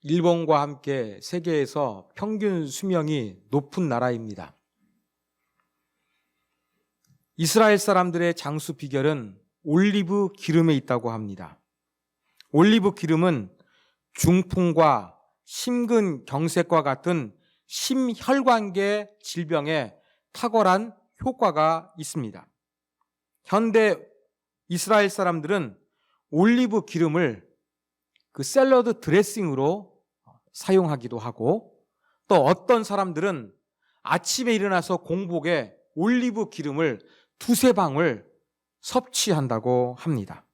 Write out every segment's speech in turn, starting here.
일본과 함께 세계에서 평균 수명이 높은 나라입니다. 이스라엘 사람들의 장수 비결은 올리브 기름에 있다고 합니다. 올리브 기름은 중풍과 심근경색과 같은 심혈관계 질병에 탁월한 효과가 있습니다. 현대 이스라엘 사람들은 올리브 기름을 그 샐러드 드레싱으로 사용하기도 하고, 또 어떤 사람들은 아침에 일어나서 공복에 올리브 기름을 두세 방울 섭취한다고 합니다.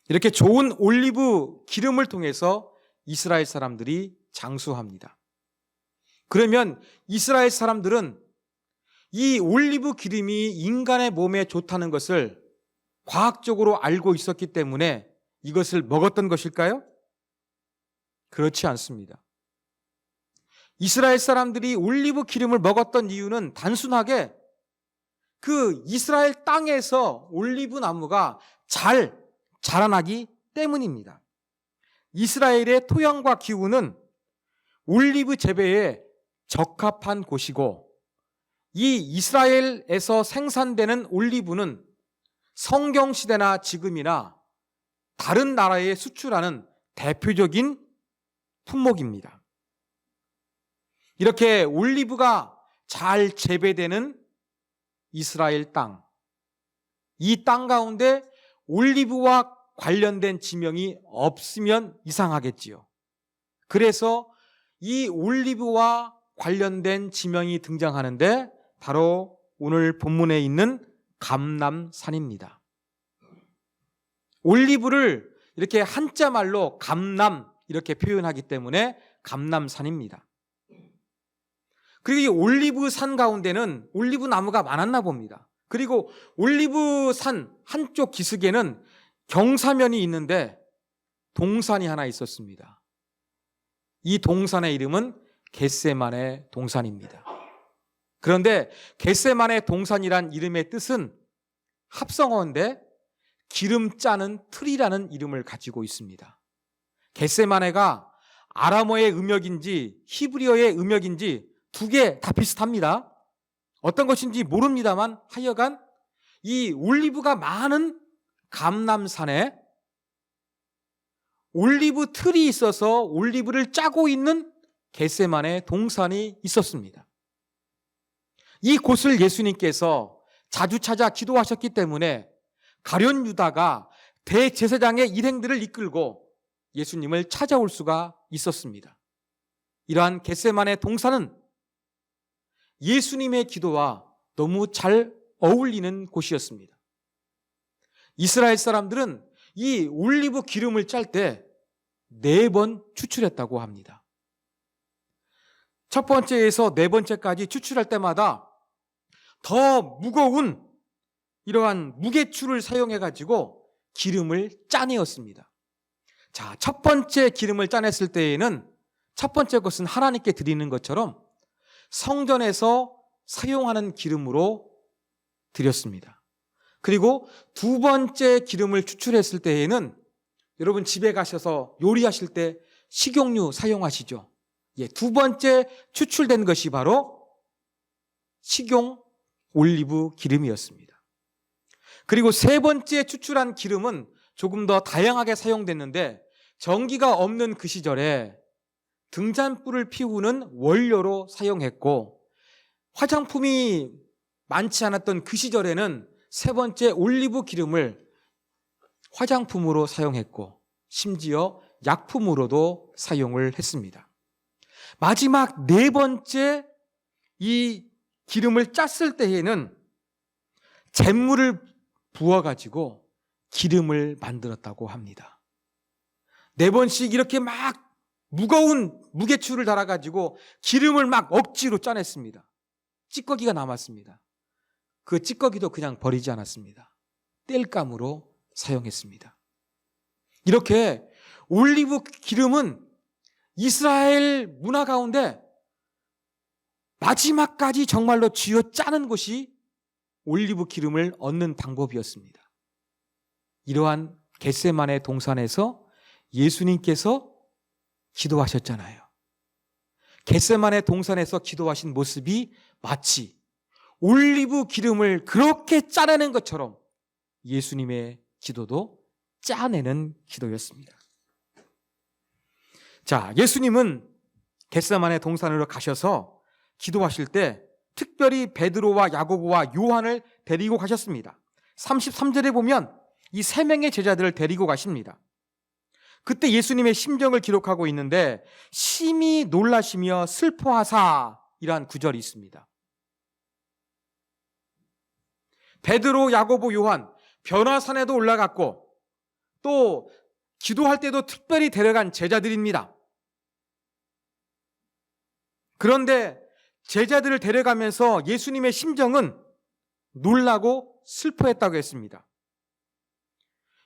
이렇게 좋은 올리브 기름을 통해서 이스라엘 사람들이 장수합니다. 그러면 이스라엘 사람들은 이 올리브 기름이 인간의 몸에 좋다는 것을 과학적으로 알고 있었기 때문에 이것을 먹었던 것일까요? 그렇지 않습니다. 이스라엘 사람들이 올리브 기름을 먹었던 이유는 단순하게 그 이스라엘 땅에서 올리브 나무가 잘 자라나기 때문입니다. 이스라엘의 토양과 기후는 올리브 재배에 적합한 곳이고, 이 이스라엘에서 생산되는 올리브는 성경시대나 지금이나 다른 나라에 수출하는 대표적인 품목입니다. 이렇게 올리브가 잘 재배되는 이스라엘 땅, 이 땅 가운데 올리브와 관련된 지명이 없으면 이상하겠지요. 그래서 이 올리브와 관련된 지명이 등장하는데 바로 오늘 본문에 있는 감람산입니다. 올리브를 이렇게 한자 말로 감람 이렇게 표현하기 때문에 감람산입니다. 그리고 이 올리브산 가운데는 올리브 나무가 많았나 봅니다. 그리고 올리브산 한쪽 기슭에는 경사면이 있는데 동산이 하나 있었습니다. 이 동산의 이름은 겟세만의 동산입니다. 그런데 겟세만의 동산이란 이름의 뜻은 합성어인데 기름 짜는 틀이라는 이름을 가지고 있습니다. 겟세마네가 아람어의 음역인지 히브리어의 음역인지 두 개 다 비슷합니다. 어떤 것인지 모릅니다만 하여간 이 올리브가 많은 감람산에 올리브 틀이 있어서 올리브를 짜고 있는 겟세만의 동산이 있었습니다. 이 곳을 예수님께서 자주 찾아 기도하셨기 때문에 가룟 유다가 대제사장의 일행들을 이끌고 예수님을 찾아올 수가 있었습니다. 이러한 겟세만의 동산은 예수님의 기도와 너무 잘 어울리는 곳이었습니다. 이스라엘 사람들은 이 올리브 기름을 짤 때 4번 추출했다고 합니다. 첫 번째에서 4번째까지 추출할 때마다 더 무거운 이러한 무게추를 사용해가지고 기름을 짜내었습니다. 자, 첫 번째 기름을 짜냈을 때에는 첫 번째 것은 하나님께 드리는 것처럼 성전에서 사용하는 기름으로 드렸습니다. 그리고 두 번째 기름을 추출했을 때에는 여러분 집에 가셔서 요리하실 때 식용유 사용하시죠? 두 번째 추출된 것이 바로 식용 올리브 기름이었습니다. 그리고 세 번째 추출한 기름은 조금 더 다양하게 사용됐는데 전기가 없는 그 시절에 등잔불을 피우는 원료로 사용했고, 화장품이 많지 않았던 그 시절에는 세 번째 올리브 기름을 화장품으로 사용했고, 심지어 약품으로도 사용을 했습니다. 마지막 4번째 이 기름을 짰을 때에는 잿물을 부어가지고 기름을 만들었다고 합니다. 4번씩 이렇게 막 무거운 무게추를 달아가지고 기름을 막 억지로 짜냈습니다. 찌꺼기가 남았습니다. 그 찌꺼기도 그냥 버리지 않았습니다. 땔감으로 사용했습니다. 이렇게 올리브 기름은 이스라엘 문화 가운데 마지막까지 정말로 쥐어 짜는 것이 올리브 기름을 얻는 방법이었습니다. 이러한 겟세만의 동산에서 예수님께서 기도하셨잖아요. 겟세마네 동산에서 기도하신 모습이 마치 올리브 기름을 그렇게 짜내는 것처럼 예수님의 기도도 짜내는 기도였습니다. 자, 예수님은 겟세마네 동산으로 가셔서 기도하실 때 특별히 베드로와 야고보와 요한을 데리고 가셨습니다. 33절에 보면 이 세 명의 제자들을 데리고 가십니다. 그때 예수님의 심정을 기록하고 있는데 심히 놀라시며 슬퍼하사 이란 구절이 있습니다. 베드로, 야고보, 요한 변화산에도 올라갔고 또 기도할 때도 특별히 데려간 제자들입니다. 그런데 제자들을 데려가면서 예수님의 심정은 놀라고 슬퍼했다고 했습니다.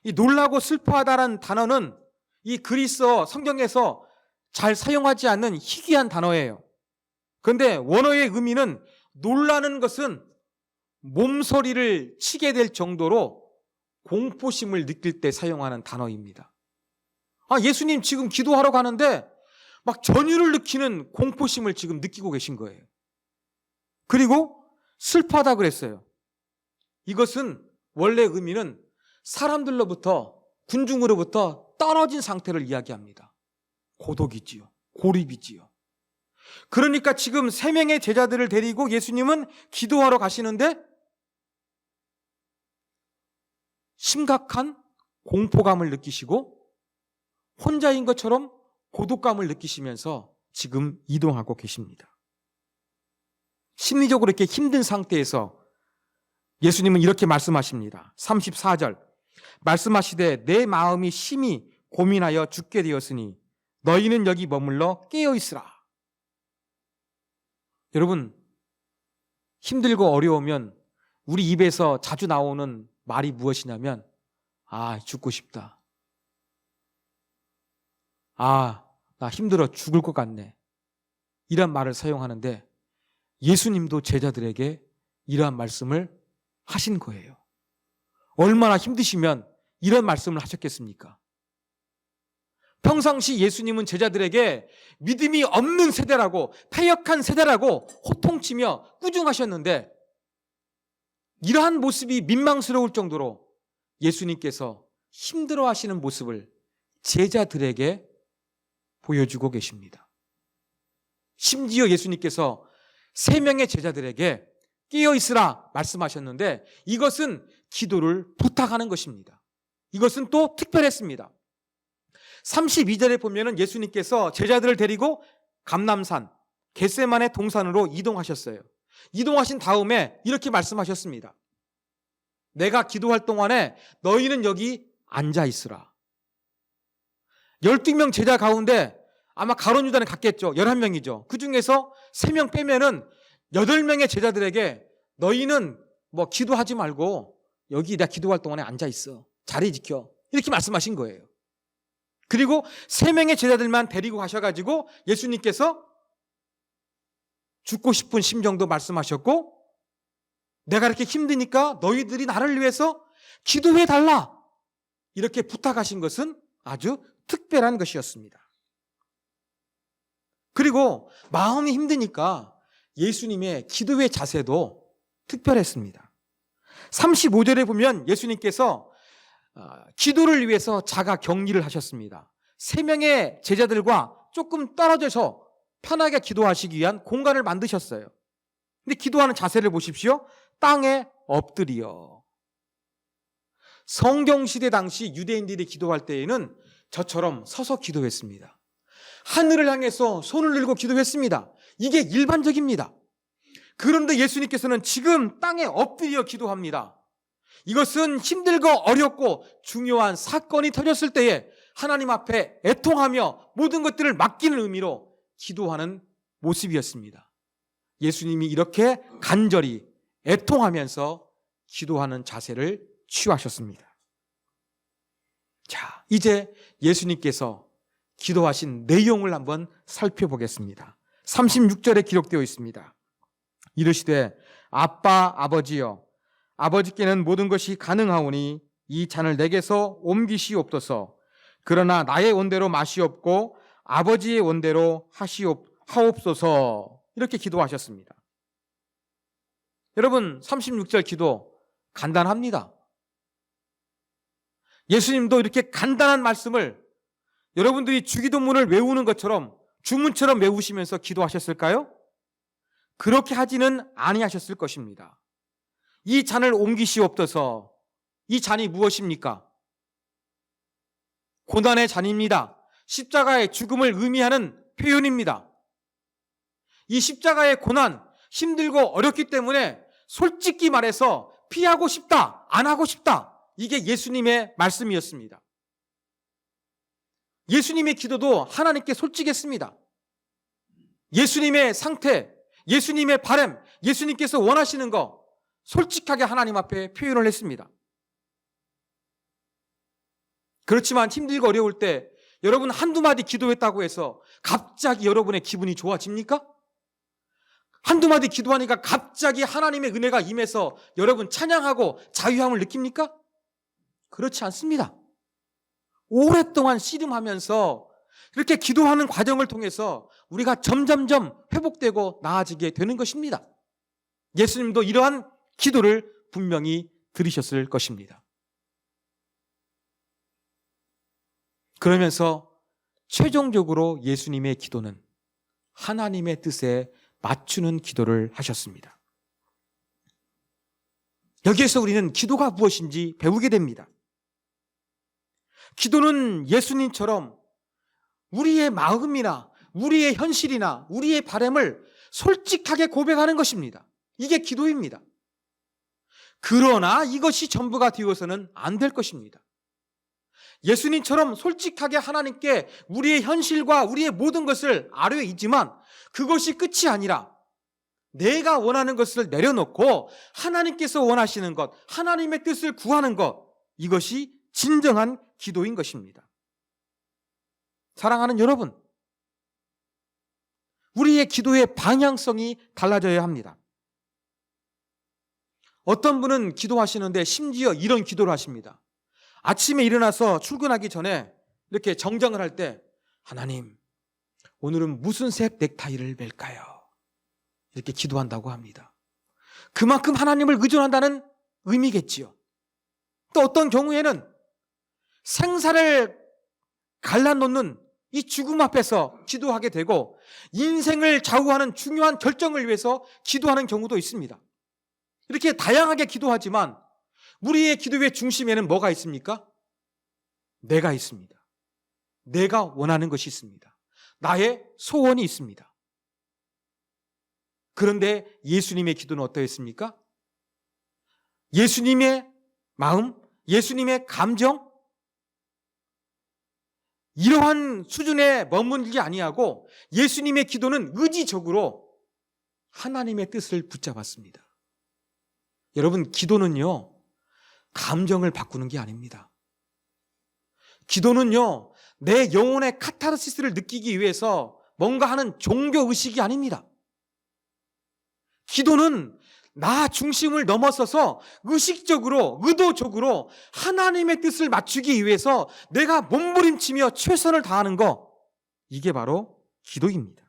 이 놀라고 슬퍼하다라는 단어는 이 그리스어 성경에서 잘 사용하지 않는 희귀한 단어예요. 그런데 원어의 의미는 놀라는 것은 몸서리를 치게 될 정도로 공포심을 느낄 때 사용하는 단어입니다. 예수님 지금 기도하러 가는데 막 전율을 느끼는 공포심을 지금 느끼고 계신 거예요. 그리고 슬퍼하다 그랬어요. 이것은 원래 의미는 사람들로부터, 군중으로부터 떨어진 상태를 이야기합니다. 고독이지요. 고립이지요. 그러니까 지금 세 명의 제자들을 데리고 예수님은 기도하러 가시는데 심각한 공포감을 느끼시고 혼자인 것처럼 고독감을 느끼시면서 지금 이동하고 계십니다. 심리적으로 이렇게 힘든 상태에서 예수님은 이렇게 말씀하십니다. 34절 말씀하시되 내 마음이 심히 고민하여 죽게 되었으니 너희는 여기 머물러 깨어있으라. 여러분, 힘들고 어려우면 우리 입에서 자주 나오는 말이 무엇이냐면 죽고 싶다. 나 힘들어 죽을 것 같네. 이런 말을 사용하는데 예수님도 제자들에게 이러한 말씀을 하신 거예요. 얼마나 힘드시면 이런 말씀을 하셨겠습니까? 평상시 예수님은 제자들에게 믿음이 없는 세대라고, 패역한 세대라고 호통치며 꾸중하셨는데 이러한 모습이 민망스러울 정도로 예수님께서 힘들어하시는 모습을 제자들에게 보여주고 계십니다. 심지어 예수님께서 세 명의 제자들에게 깨어있으라 말씀하셨는데 이것은 기도를 부탁하는 것입니다. 이것은 또 특별했습니다. 32절에 보면은 예수님께서 제자들을 데리고 감람산, 겟세마네 동산으로 이동하셨어요. 이동하신 다음에 이렇게 말씀하셨습니다. 내가 기도할 동안에 너희는 여기 앉아 있으라. 12명 제자 가운데 아마 가룟 유다는 갔겠죠. 11명이죠. 그 중에서 3명 빼면은 8명의 제자들에게 너희는 기도하지 말고 여기 내가 기도할 동안에 앉아 있어. 자리 지켜. 이렇게 말씀하신 거예요. 그리고 3명의 제자들만 데리고 가셔가지고 예수님께서 죽고 싶은 심정도 말씀하셨고 내가 이렇게 힘드니까 너희들이 나를 위해서 기도해달라. 이렇게 부탁하신 것은 아주 특별한 것이었습니다. 그리고 마음이 힘드니까 예수님의 기도의 자세도 특별했습니다. 35절에 보면 예수님께서 기도를 위해서 자가 격리를 하셨습니다. 3명의 제자들과 조금 떨어져서 편하게 기도하시기 위한 공간을 만드셨어요. 근데 기도하는 자세를 보십시오. 땅에 엎드려. 성경시대 당시 유대인들이 기도할 때에는 저처럼 서서 기도했습니다. 하늘을 향해서 손을 들고 기도했습니다. 이게 일반적입니다. 그런데 예수님께서는 지금 땅에 엎드려 기도합니다. 이것은 힘들고 어렵고 중요한 사건이 터졌을 때에 하나님 앞에 애통하며 모든 것들을 맡기는 의미로 기도하는 모습이었습니다. 예수님이 이렇게 간절히 애통하면서 기도하는 자세를 취하셨습니다. 자, 이제 예수님께서 기도하신 내용을 한번 살펴보겠습니다. 36절에 기록되어 있습니다. 이르시되 아빠 아버지여 아버지께는 모든 것이 가능하오니 이 잔을 내게서 옮기시옵소서. 그러나 나의 온대로 마시옵고 아버지의 원대로 하옵소서 이렇게 기도하셨습니다. 여러분 36절 기도 간단합니다. 예수님도 이렇게 간단한 말씀을 여러분들이 주기도문을 외우는 것처럼 주문처럼 외우시면서 기도하셨을까요? 그렇게 하지는 아니하셨을 것입니다. 이 잔을 옮기시옵소서. 이 잔이 무엇입니까? 고난의 잔입니다. 십자가의 죽음을 의미하는 표현입니다. 이 십자가의 고난, 힘들고 어렵기 때문에 솔직히 말해서 피하고 싶다, 안 하고 싶다. 이게 예수님의 말씀이었습니다. 예수님의 기도도 하나님께 솔직했습니다. 예수님의 상태, 예수님의 바람, 예수님께서 원하시는 거 솔직하게 하나님 앞에 표현을 했습니다. 그렇지만 힘들고 어려울 때 여러분 한두 마디 기도했다고 해서 갑자기 여러분의 기분이 좋아집니까? 한두 마디 기도하니까 갑자기 하나님의 은혜가 임해서 여러분 찬양하고 자유함을 느낍니까? 그렇지 않습니다. 오랫동안 씨름하면서 이렇게 기도하는 과정을 통해서 우리가 점점점 회복되고 나아지게 되는 것입니다. 예수님도 이러한 기도를 분명히 들으셨을 것입니다. 그러면서 최종적으로 예수님의 기도는 하나님의 뜻에 맞추는 기도를 하셨습니다. 여기에서 우리는 기도가 무엇인지 배우게 됩니다. 기도는 예수님처럼 우리의 마음이나 우리의 현실이나 우리의 바람을 솔직하게 고백하는 것입니다. 이게 기도입니다. 그러나 이것이 전부가 되어서는 안 될 것입니다. 예수님처럼 솔직하게 하나님께 우리의 현실과 우리의 모든 것을 아뢰이지만 그것이 끝이 아니라 내가 원하는 것을 내려놓고 하나님께서 원하시는 것, 하나님의 뜻을 구하는 것, 이것이 진정한 기도인 것입니다. 사랑하는 여러분, 우리의 기도의 방향성이 달라져야 합니다. 어떤 분은 기도하시는데 심지어 이런 기도를 하십니다. 아침에 일어나서 출근하기 전에 이렇게 정정을 할 때 하나님, 오늘은 무슨 색 넥타이를 멜까요? 이렇게 기도한다고 합니다. 그만큼 하나님을 의존한다는 의미겠지요. 또 어떤 경우에는 생사를 갈라놓는 이 죽음 앞에서 기도하게 되고 인생을 좌우하는 중요한 결정을 위해서 기도하는 경우도 있습니다. 이렇게 다양하게 기도하지만 우리의 기도의 중심에는 뭐가 있습니까? 내가 있습니다. 내가 원하는 것이 있습니다. 나의 소원이 있습니다. 그런데 예수님의 기도는 어떠했습니까? 예수님의 마음, 예수님의 감정, 이러한 수준에 머물지 아니하고 예수님의 기도는 의지적으로 하나님의 뜻을 붙잡았습니다. 여러분, 기도는요, 감정을 바꾸는 게 아닙니다. 기도는요, 내 영혼의 카타르시스를 느끼기 위해서 뭔가 하는 종교의식이 아닙니다. 기도는 나 중심을 넘어서서 의식적으로, 의도적으로 하나님의 뜻을 맞추기 위해서 내가 몸부림치며 최선을 다하는 것, 이게 바로 기도입니다.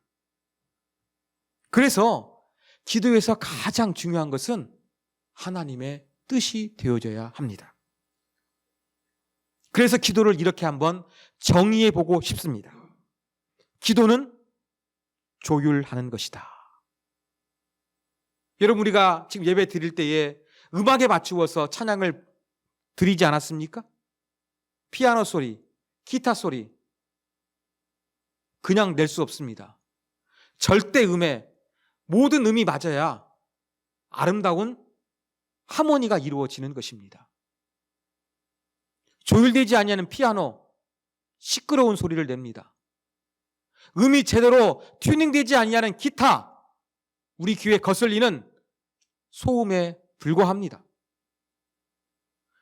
그래서 기도에서 가장 중요한 것은 하나님의 뜻이 되어져야 합니다. 그래서 기도를 이렇게 한번 정의해 보고 싶습니다. 기도는 조율하는 것이다. 여러분, 우리가 지금 예배 드릴 때에 음악에 맞추어서 찬양을 드리지 않았습니까? 피아노 소리, 기타 소리 그냥 낼 수 없습니다. 절대음에 모든 음이 맞아야 아름다운 하모니가 이루어지는 것입니다. 조율되지 아니하는 피아노 시끄러운 소리를 냅니다. 음이 제대로 튜닝되지 아니하는 기타, 우리 귀에 거슬리는 소음에 불과합니다.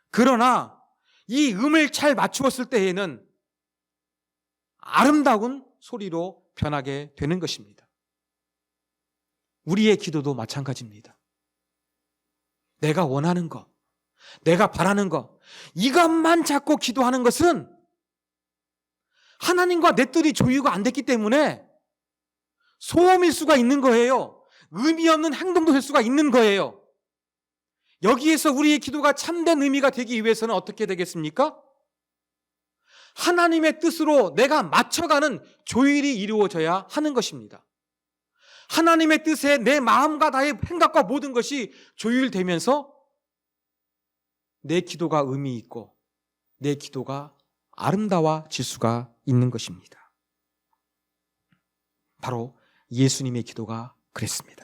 그러나 이 음을 잘 맞추었을 때에는 아름다운 소리로 변하게 되는 것입니다. 우리의 기도도 마찬가지입니다. 내가 원하는 것, 내가 바라는 것, 이것만 잡고 기도하는 것은 하나님과 내 뜰이 조율가 안 됐기 때문에 소음일 수가 있는 거예요. 의미 없는 행동도 될 수가 있는 거예요. 여기에서 우리의 기도가 참된 의미가 되기 위해서는 어떻게 되겠습니까? 하나님의 뜻으로 내가 맞춰가는 조율이 이루어져야 하는 것입니다. 하나님의 뜻에 내 마음과 나의 생각과 모든 것이 조율되면서 내 기도가 의미 있고 내 기도가 아름다워질 수가 있는 것입니다. 바로 예수님의 기도가 그랬습니다.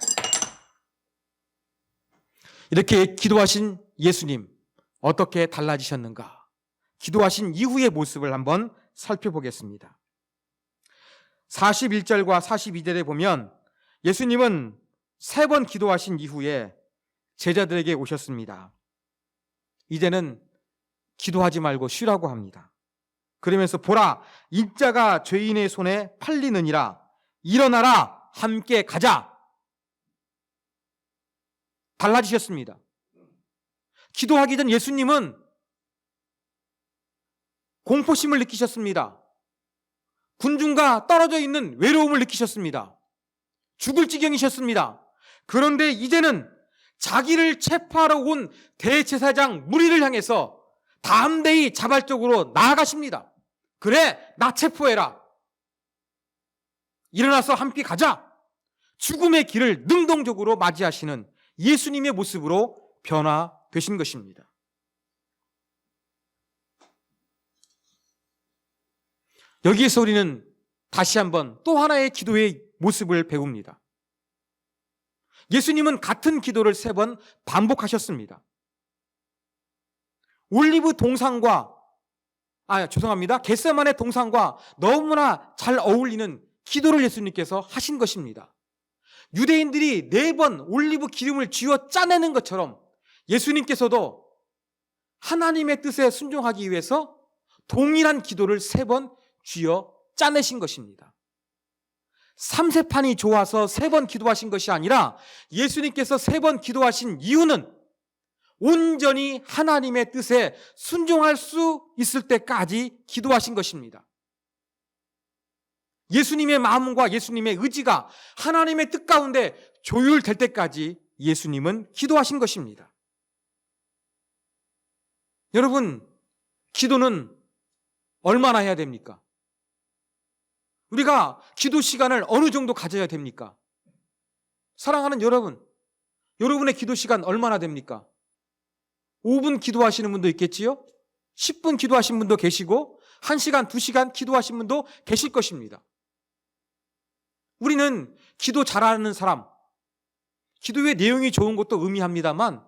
이렇게 기도하신 예수님, 어떻게 달라지셨는가? 기도하신 이후의 모습을 한번 살펴보겠습니다. 41절과 42절에 보면 예수님은 3번 기도하신 이후에 제자들에게 오셨습니다. 이제는 기도하지 말고 쉬라고 합니다. 그러면서 보라, 인자가 죄인의 손에 팔리느니라. 일어나라, 함께 가자. 달라지셨습니다. 기도하기 전 예수님은 공포심을 느끼셨습니다. 군중과 떨어져 있는 외로움을 느끼셨습니다. 죽을 지경이셨습니다. 그런데 이제는 자기를 체포하러 온 대제사장 무리를 향해서 담대히 자발적으로 나아가십니다. 그래, 나 체포해라. 일어나서 함께 가자. 죽음의 길을 능동적으로 맞이하시는 예수님의 모습으로 변화되신 것입니다. 여기에서 우리는 다시 한번 또 하나의 기도의 모습을 배웁니다. 예수님은 같은 기도를 3번 반복하셨습니다. 올리브 동산과 겟세마네 동산과 너무나 잘 어울리는 기도를 예수님께서 하신 것입니다. 유대인들이 4번 올리브 기름을 쥐어 짜내는 것처럼 예수님께서도 하나님의 뜻에 순종하기 위해서 동일한 기도를 3번 쥐어 짜내신 것입니다. 삼세판이 좋아서 3번 기도하신 것이 아니라 예수님께서 3번 기도하신 이유는 온전히 하나님의 뜻에 순종할 수 있을 때까지 기도하신 것입니다. 예수님의 마음과 예수님의 의지가 하나님의 뜻 가운데 조율될 때까지 예수님은 기도하신 것입니다. 여러분, 기도는 얼마나 해야 됩니까? 우리가 기도 시간을 어느 정도 가져야 됩니까? 사랑하는 여러분, 여러분의 기도 시간 얼마나 됩니까? 5분 기도하시는 분도 있겠지요? 10분 기도하신 분도 계시고 1시간, 2시간 기도하신 분도 계실 것입니다. 우리는 기도 잘하는 사람, 기도의 내용이 좋은 것도 의미합니다만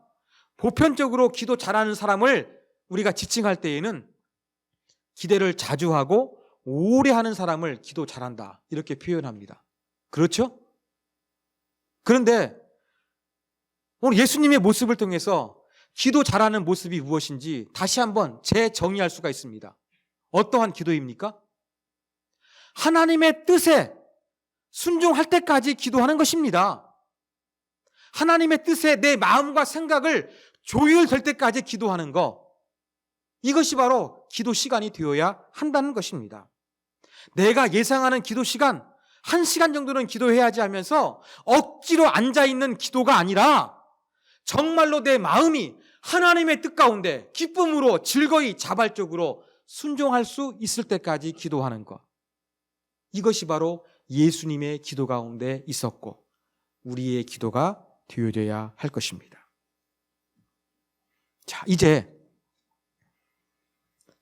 보편적으로 기도 잘하는 사람을 우리가 지칭할 때에는 기도를 자주 하고 오래 하는 사람을 기도 잘한다 이렇게 표현합니다. 그렇죠? 그런데 오늘 예수님의 모습을 통해서 기도 잘하는 모습이 무엇인지 다시 한번 재정의할 수가 있습니다. 어떠한 기도입니까? 하나님의 뜻에 순종할 때까지 기도하는 것입니다. 하나님의 뜻에 내 마음과 생각을 조율될 때까지 기도하는 것, 이것이 바로 기도 시간이 되어야 한다는 것입니다. 내가 예상하는 기도 시간 1시간 정도는 기도해야지 하면서 억지로 앉아있는 기도가 아니라 정말로 내 마음이 하나님의 뜻 가운데 기쁨으로 즐거이 자발적으로 순종할 수 있을 때까지 기도하는 것, 이것이 바로 예수님의 기도 가운데 있었고 우리의 기도가 되어져야 할 것입니다. 자, 이제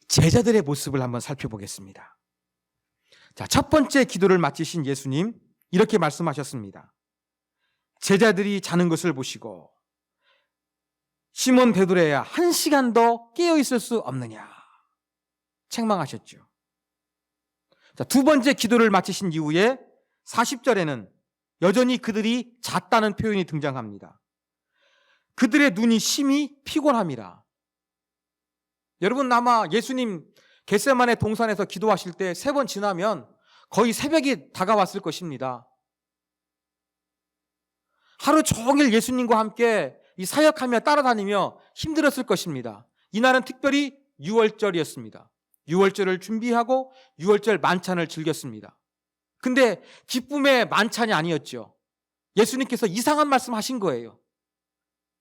제자들의 모습을 한번 살펴보겠습니다. 자, 첫 번째 기도를 마치신 예수님 이렇게 말씀하셨습니다. 제자들이 자는 것을 보시고 시몬 베드로야 1시간 더 깨어 있을 수 없느냐 책망하셨죠. 자, 두 번째 기도를 마치신 이후에 40절에는 여전히 그들이 잤다는 표현이 등장합니다. 그들의 눈이 심히 피곤함이라. 여러분, 아마 예수님 겟세마네 동산에서 기도하실 때 3번 지나면 거의 새벽이 다가왔을 것입니다. 하루 종일 예수님과 함께 이 사역하며 따라다니며 힘들었을 것입니다. 이날은 특별히 6월절이었습니다. 유월절을 준비하고 유월절 만찬을 즐겼습니다. 근데 기쁨의 만찬이 아니었죠. 예수님께서 이상한 말씀 하신 거예요.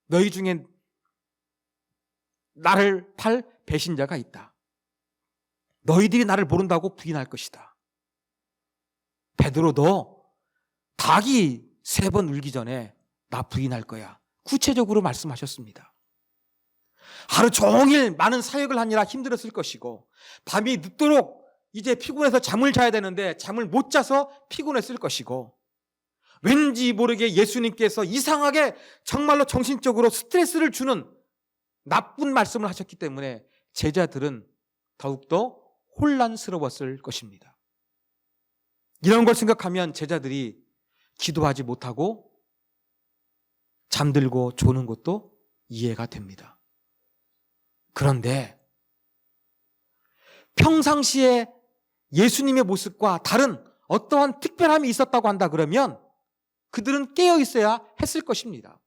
너희 중에 나를 팔 배신자가 있다. 너희들이 나를 모른다고 부인할 것이다. 베드로, 너 닭이 3번 울기 전에 나 부인할 거야. 구체적으로 말씀하셨습니다. 하루 종일 많은 사역을 하느라 힘들었을 것이고, 밤이 늦도록 이제 피곤해서 잠을 자야 되는데 잠을 못 자서 피곤했을 것이고, 왠지 모르게 예수님께서 이상하게 정말로 정신적으로 스트레스를 주는 나쁜 말씀을 하셨기 때문에 제자들은 더욱더 혼란스러웠을 것입니다. 이런 걸 생각하면 제자들이 기도하지 못하고 잠들고 조는 것도 이해가 됩니다. 그런데 평상시에 예수님의 모습과 다른 어떠한 특별함이 있었다고 한다 그러면 그들은 깨어 있어야 했을 것입니다.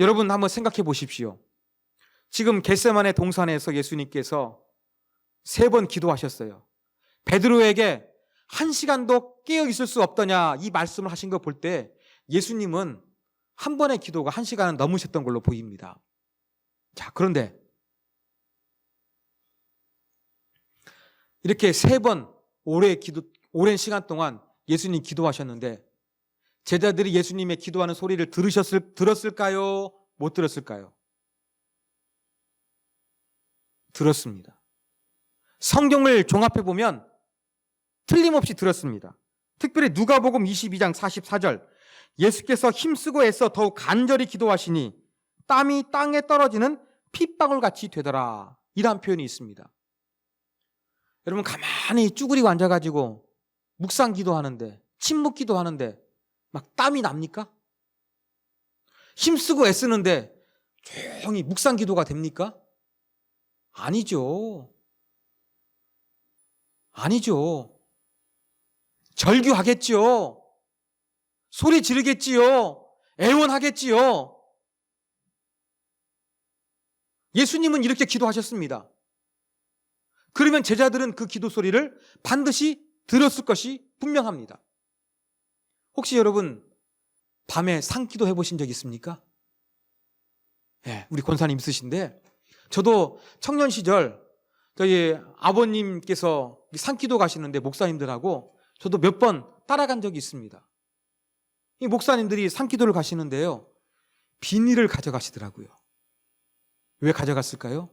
여러분 한번 생각해 보십시오. 지금 겟세마네 동산에서 예수님께서 3번 기도하셨어요. 베드로에게 1시간도 깨어 있을 수 없더냐 이 말씀을 하신 거 볼 때 예수님은 한 번의 기도가 1시간은 넘으셨던 걸로 보입니다. 자, 그런데 이렇게 3번 오랜 시간 동안 예수님 기도하셨는데 제자들이 예수님의 기도하는 소리를 들었을까요? 못 들었을까요? 들었습니다. 성경을 종합해 보면 틀림없이 들었습니다. 특별히 누가복음 22장 44절, 예수께서 힘쓰고 애써 더욱 간절히 기도하시니 땀이 땅에 떨어지는 핏방울 같이 되더라, 이런 표현이 있습니다. 여러분 가만히 쭈그리고 앉아가지고 묵상 기도하는데, 침묵 기도하는데 막 땀이 납니까? 힘쓰고 애쓰는데 조용히 묵상 기도가 됩니까? 아니죠. 아니죠. 절규하겠지요. 소리 지르겠지요. 애원하겠지요. 예수님은 이렇게 기도하셨습니다. 그러면 제자들은 그 기도 소리를 반드시 들었을 것이 분명합니다. 혹시 여러분 밤에 산기도 해보신 적 있습니까? 네, 우리 권사님 있으신데 저도 청년 시절 저희 아버님께서 산기도 가시는데 목사님들하고 저도 몇 번 따라간 적이 있습니다. 이 목사님들이 산기도를 가시는데요, 비닐을 가져가시더라고요. 왜 가져갔을까요?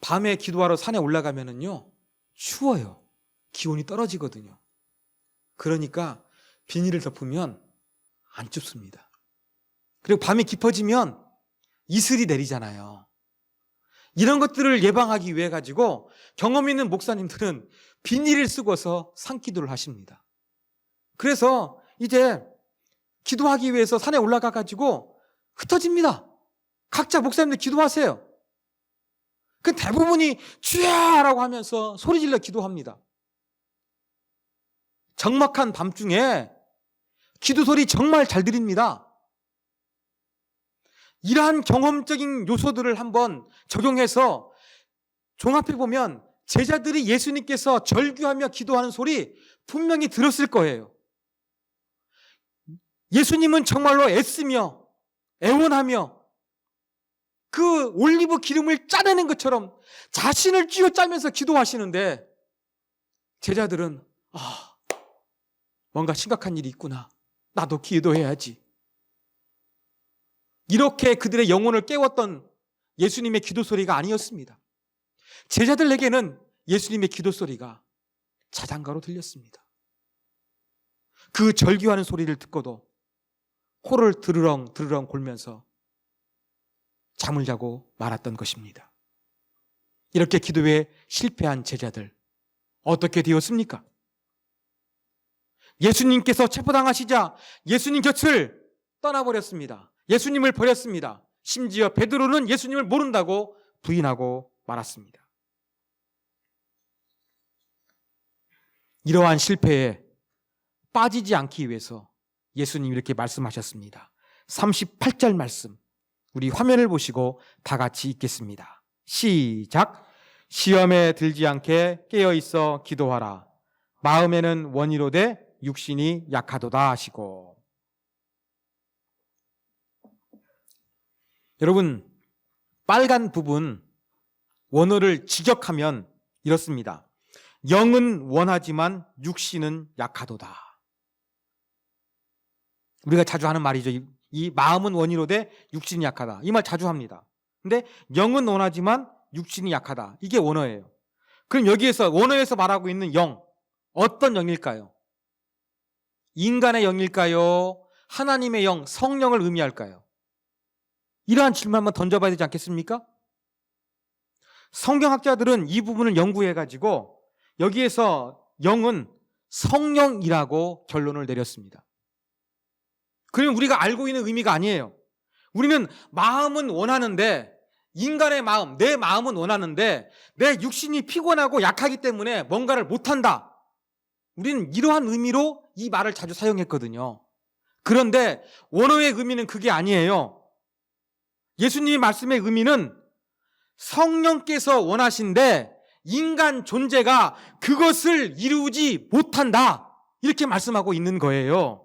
밤에 기도하러 산에 올라가면은요 추워요. 기온이 떨어지거든요. 그러니까 비닐을 덮으면 안 춥습니다. 그리고 밤이 깊어지면 이슬이 내리잖아요. 이런 것들을 예방하기 위해 가지고 경험 있는 목사님들은 비닐을 쓰고서 산기도를 하십니다. 그래서 이제 기도하기 위해서 산에 올라가 가지고 흩어집니다. 각자 목사님들 기도하세요. 그 대부분이 주야라고 하면서 소리질러 기도합니다. 적막한 밤중에 기도 소리 정말 잘 들립니다. 이러한 경험적인 요소들을 한번 적용해서 종합해 보면 제자들이 예수님께서 절규하며 기도하는 소리 분명히 들었을 거예요. 예수님은 정말로 애쓰며 애원하며 그 올리브 기름을 짜내는 것처럼 자신을 쥐어짜면서 기도하시는데 제자들은 뭔가 심각한 일이 있구나. 나도 기도해야지. 이렇게 그들의 영혼을 깨웠던 예수님의 기도 소리가 아니었습니다. 제자들에게는 예수님의 기도 소리가 자장가로 들렸습니다. 그 절규하는 소리를 듣고도 코를 드르렁 드르렁 골면서 잠을 자고 말았던 것입니다. 이렇게 기도에 실패한 제자들 어떻게 되었습니까? 예수님께서 체포당하시자 예수님 곁을 떠나버렸습니다. 예수님을 버렸습니다. 심지어 베드로는 예수님을 모른다고 부인하고 말았습니다. 이러한 실패에 빠지지 않기 위해서 예수님이 이렇게 말씀하셨습니다. 38절 말씀, 우리 화면을 보시고 다 같이 읽겠습니다. 시작. 시험에 들지 않게 깨어있어 기도하라. 마음에는 원이로되 육신이 약하도다 하시고. 여러분, 빨간 부분 원어를 직역하면 이렇습니다. 영은 원하지만 육신은 약하도다. 우리가 자주 하는 말이죠. 이 마음은 원이로되 육신이 약하다. 이 말 자주 합니다. 근데 영은 원하지만 육신이 약하다. 이게 원어예요. 그럼 여기에서 원어에서 말하고 있는 영, 어떤 영일까요? 인간의 영일까요? 하나님의 영, 성령을 의미할까요? 이러한 질문 한번 던져봐야 되지 않겠습니까? 성경학자들은 이 부분을 연구해가지고 여기에서 영은 성령이라고 결론을 내렸습니다. 그러면 우리가 알고 있는 의미가 아니에요. 우리는 마음은 원하는데, 인간의 마음, 내 마음은 원하는데 내 육신이 피곤하고 약하기 때문에 뭔가를 못한다. 우리는 이러한 의미로 이 말을 자주 사용했거든요. 그런데 원어의 의미는 그게 아니에요. 예수님의 말씀의 의미는 성령께서 원하신데 인간 존재가 그것을 이루지 못한다. 이렇게 말씀하고 있는 거예요.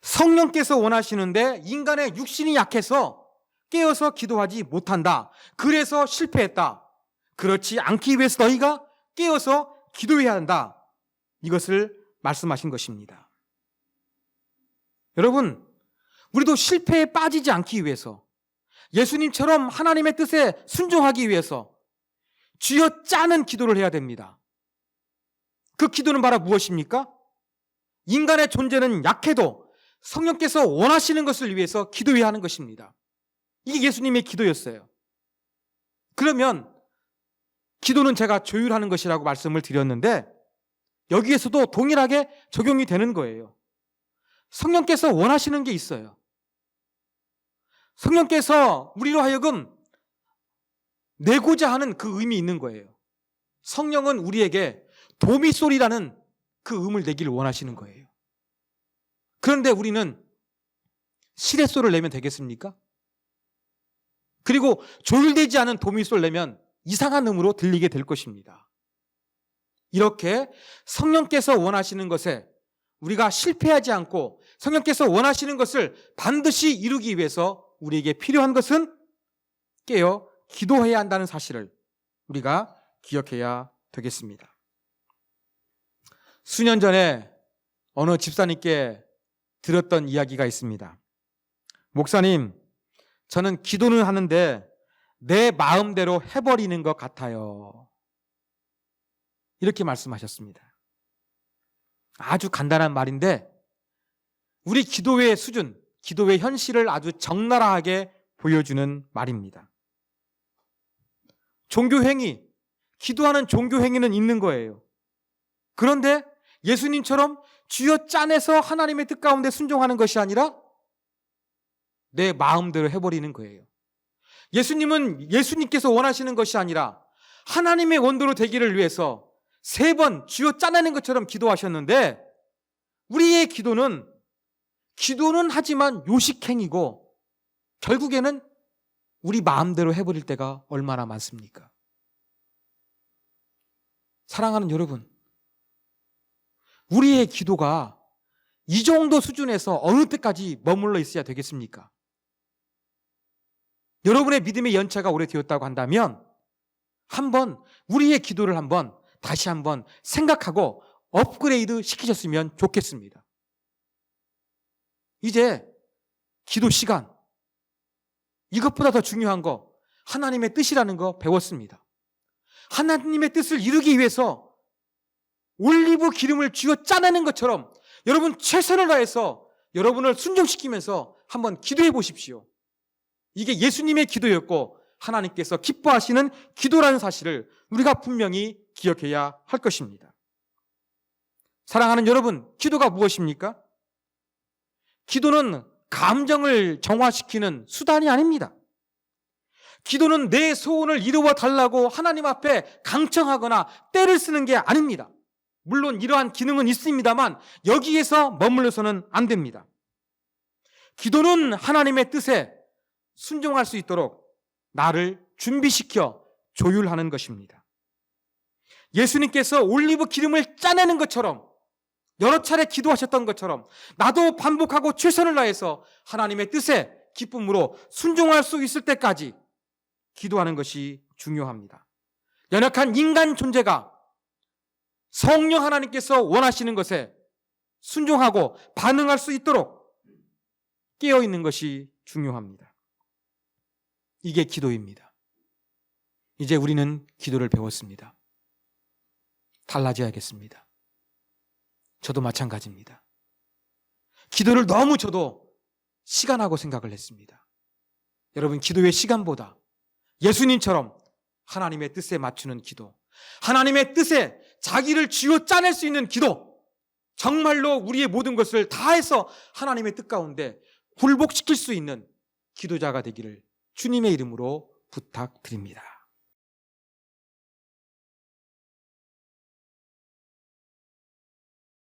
성령께서 원하시는데 인간의 육신이 약해서 깨어서 기도하지 못한다. 그래서 실패했다. 그렇지 않기 위해서 너희가 깨어서 기도해야 한다. 이것을 말씀하신 것입니다. 여러분, 우리도 실패에 빠지지 않기 위해서, 예수님처럼 하나님의 뜻에 순종하기 위해서 쥐어 짜는 기도를 해야 됩니다. 그 기도는 바로 무엇입니까? 인간의 존재는 약해도 성령께서 원하시는 것을 위해서 기도해야 하는 것입니다. 이게 예수님의 기도였어요. 그러면 기도는 제가 조율하는 것이라고 말씀을 드렸는데 여기에서도 동일하게 적용이 되는 거예요. 성령께서 원하시는 게 있어요. 성령께서 우리로 하여금 내고자 하는 그 의미 있는 거예요. 성령은 우리에게 도미소리라는 그 음을 내기를 원하시는 거예요. 그런데 우리는 시레소를 내면 되겠습니까? 그리고 조율되지 않은 도미소를 내면 이상한 음으로 들리게 될 것입니다. 이렇게 성령께서 원하시는 것에 우리가 실패하지 않고 성령께서 원하시는 것을 반드시 이루기 위해서 우리에게 필요한 것은 깨어 기도해야 한다는 사실을 우리가 기억해야 되겠습니다. 수년 전에 어느 집사님께 들었던 이야기가 있습니다. 목사님, 저는 기도는 하는데 내 마음대로 해버리는 것 같아요. 이렇게 말씀하셨습니다. 아주 간단한 말인데 우리 기도의 수준, 기도의 현실을 아주 적나라하게 보여주는 말입니다. 종교행위, 기도하는 종교행위는 있는 거예요. 그런데 예수님처럼 쥐어 짜내서 하나님의 뜻 가운데 순종하는 것이 아니라 내 마음대로 해버리는 거예요. 예수님께서 원하시는 것이 아니라 하나님의 원도로 되기를 위해서 3번 쥐어 짜내는 것처럼 기도하셨는데 우리의 기도는 하지만 요식행위고 결국에는 우리 마음대로 해버릴 때가 얼마나 많습니까? 사랑하는 여러분, 우리의 기도가 이 정도 수준에서 어느 때까지 머물러 있어야 되겠습니까? 여러분의 믿음의 연차가 오래되었다고 한다면 한번 우리의 기도를 다시 한번 생각하고 업그레이드 시키셨으면 좋겠습니다. 이제 기도 시간, 이것보다 더 중요한 거 하나님의 뜻이라는 거 배웠습니다. 하나님의 뜻을 이루기 위해서 올리브 기름을 쥐어 짜내는 것처럼 여러분 최선을 다해서 여러분을 순종시키면서 한번 기도해 보십시오. 이게 예수님의 기도였고 하나님께서 기뻐하시는 기도라는 사실을 우리가 분명히 기억해야 할 것입니다. 사랑하는 여러분, 기도가 무엇입니까? 기도는 감정을 정화시키는 수단이 아닙니다. 기도는 내 소원을 이루어 달라고 하나님 앞에 강청하거나 때를 쓰는 게 아닙니다. 물론 이러한 기능은 있습니다만 여기에서 머물러서는 안 됩니다. 기도는 하나님의 뜻에 순종할 수 있도록 나를 준비시켜 조율하는 것입니다. 예수님께서 올리브 기름을 짜내는 것처럼 여러 차례 기도하셨던 것처럼 나도 반복하고 최선을 다해서 하나님의 뜻에 기쁨으로 순종할 수 있을 때까지 기도하는 것이 중요합니다. 연약한 인간 존재가 성령 하나님께서 원하시는 것에 순종하고 반응할 수 있도록 깨어있는 것이 중요합니다. 이게 기도입니다. 이제 우리는 기도를 배웠습니다. 달라져야겠습니다. 저도 마찬가지입니다. 기도를 너무 저도 시간하고 생각을 했습니다. 여러분, 기도의 시간보다 예수님처럼 하나님의 뜻에 맞추는 기도, 하나님의 뜻에 자기를 쥐어 짜낼 수 있는 기도, 정말로 우리의 모든 것을 다해서 하나님의 뜻 가운데 굴복시킬 수 있는 기도자가 되기를 주님의 이름으로 부탁드립니다.